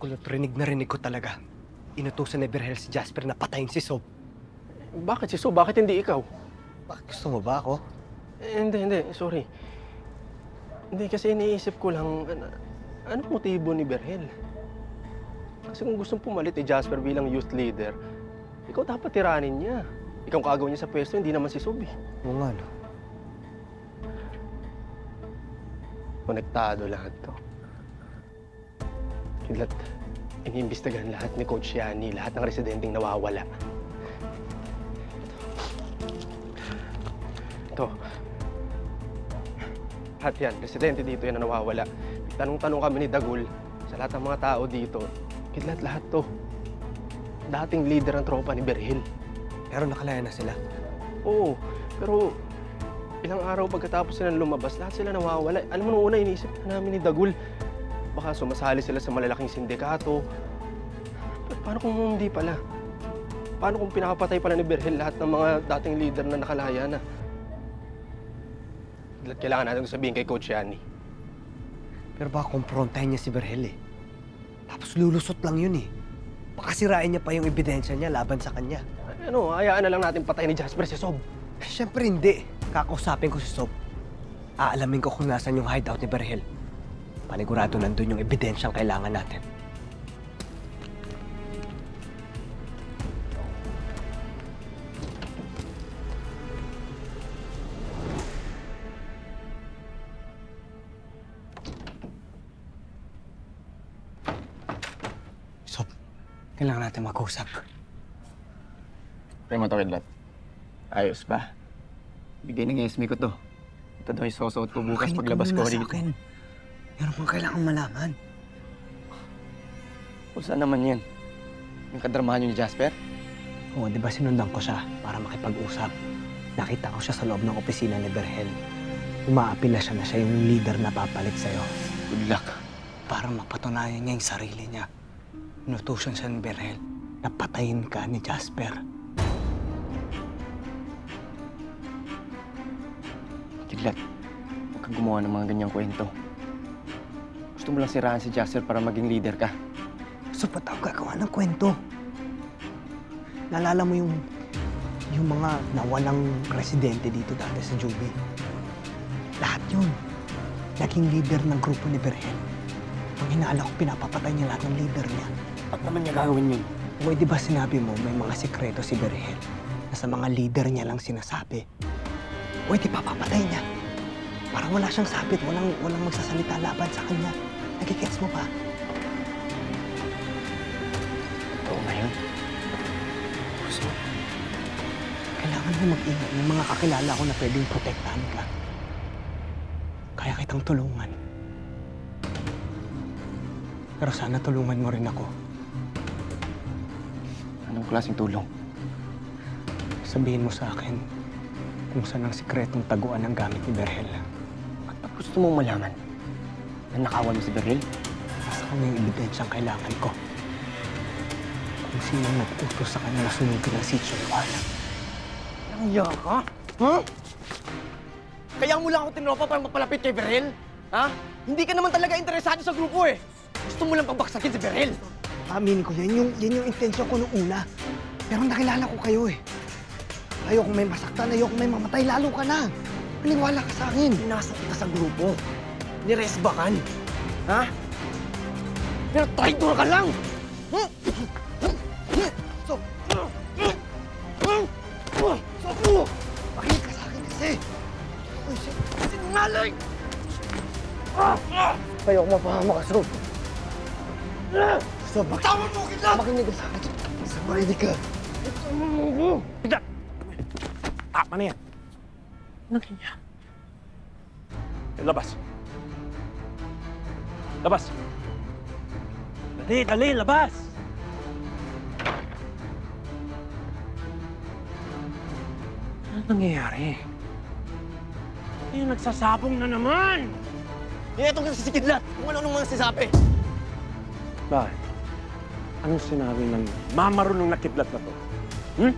Kulot, rinig na rinig ko talaga. Inutusan ni Berhel si Jasper na patayin si Sob. Bakit si So? Bakit hindi ikaw? Bakit gusto mo ba ako? Hindi. Sorry. Hindi, kasi iniisip ko lang, anong motibo ni Berhel? Kasi kung gustong pumalit ni Jasper bilang youth leader, ikaw dapat tiranin niya. Ikaw kagawin niya sa pwesto, hindi naman si Sob eh. Oo nga, no? Konektado lahat to. Kidlat, iniimbestigahan lahat ni Coach Yani, lahat ng residenteng nawawala. Ito. Lahat yan, residente dito yan na nawawala. Tanong-tanong kami ni Dagul sa lahat ng mga tao dito. Kidlat, lahat to. Dating leader ng tropa ni Berhel. Pero nakalaya na sila. Oo, pero ilang araw pagkatapos sila lumabas, lahat sila nawawala. Alam mo, nung una iniisip na namin ni Dagul, baka sumasali sila sa malalaking sindikato. Pero paano kung hindi pala? Paano kung pinakapatay pala ni Berhel lahat ng mga dating leader na nakalaya na? Kailangan natin sabihin kay Coach Yani. Pero baka kumprontahin niya si Berhel eh. Tapos lulusot lang yun eh. Baka sirain niya pa yung ebidensya niya laban sa kanya. Ano, hayaan na lang natin patay ni Jasper si Sob. Siyempre hindi. Kakausapin ko si Sob. Aalamin ko kung nasan yung hideout ni Berhel. Panigurado nandun yung ebidensyang kailangan natin. Sob, kailangan natin mag-usap. Pre mo to, Kidlat. Ayos ba? Bigay ng SME ko to. Ito daw yung susuot ko bukas paglabas ko rito. Meron kang kailangang malaman. Kung saan naman yan? Yung kadramahan niyo ni Jasper? Oo, di ba sinundan ko siya para makipag-usap? Nakita ko siya sa loob ng opisina ni Berhel. Umaapila siya na siya yung leader na papalit sa'yo. Good luck. Para mapatunayan niya yung sarili niya. Inutusan siya ni Berhel na patayin ka ni Jasper. Kidlat, huwag kang gumawa ng mga ganyang kwento. Gusto mo lang siraan si Jasper para maging leader ka. So, ba't ako gagawa ng kwento? Naalala mo yung mga nawalang residente dito dati sa Juby? Lahat yun. Naging leader ng grupo ni Berhel. Ang hinala ko, pinapapatay niya lahat ng leader niya. Ba't naman niya gagawin yun? O, di ba sinabi mo may mga sekreto si Berhel na sa mga leader niya lang sinasabi? O, di papapatay niya. Parang wala siyang sabit, walang magsasalita laban sa kanya. Nagigets mo ba? Oo nga yun. So, kailangan mo mag-ingat. May mga kakilala ko na pwedeng protektahan ka. Kaya kitang tulungan. Pero sana tulungan mo rin ako. Anong klaseng tulong? Sabihin mo sa akin kung saan ang sikretong taguan ng gamit ni Berhel. At ba't gusto mong malaman? Nanakawan mo si Berhel? Nasa kanya yung ebidensyang kailangan ko. Kung sino nag-utos sa kanya na sunugin ang sitio ni Wala. Nangya ka? Ha? Kaya mo lang ako tinropa para magpalapit kay Berhel? Ha? Hindi ka naman talaga interesado sa grupo eh. Gusto mo lang pagbaksakin si Berhel. Aminin ko, yan yung intensyon ko noong una. Pero nakilala ko kayo eh. Ayoko may masaktan, ayoko may mamatay, lalo ka na. Maniwala ka sa akin. Pinasa kita sa grupo. Niresbakan. Ha? Pero traitor ka lang! So, makinig ka sa akin kasi. Uy, Sinungaling! ayoko mapahama ka, Sob. Sob, Tawag mo kita! makinig ka sa akin. Sob, makinig ka. Kidlat! Tama na yan. Ano kanya? Labas. Labas. Dali, labas! Ano nangyayari? Eh, nagsasabong na naman! Eh, itong kasi si Kidlat. Kung ano-anong mga sisabi. Bakit? Anong sinabi ng mamarunong na kidlat na to? Hmm?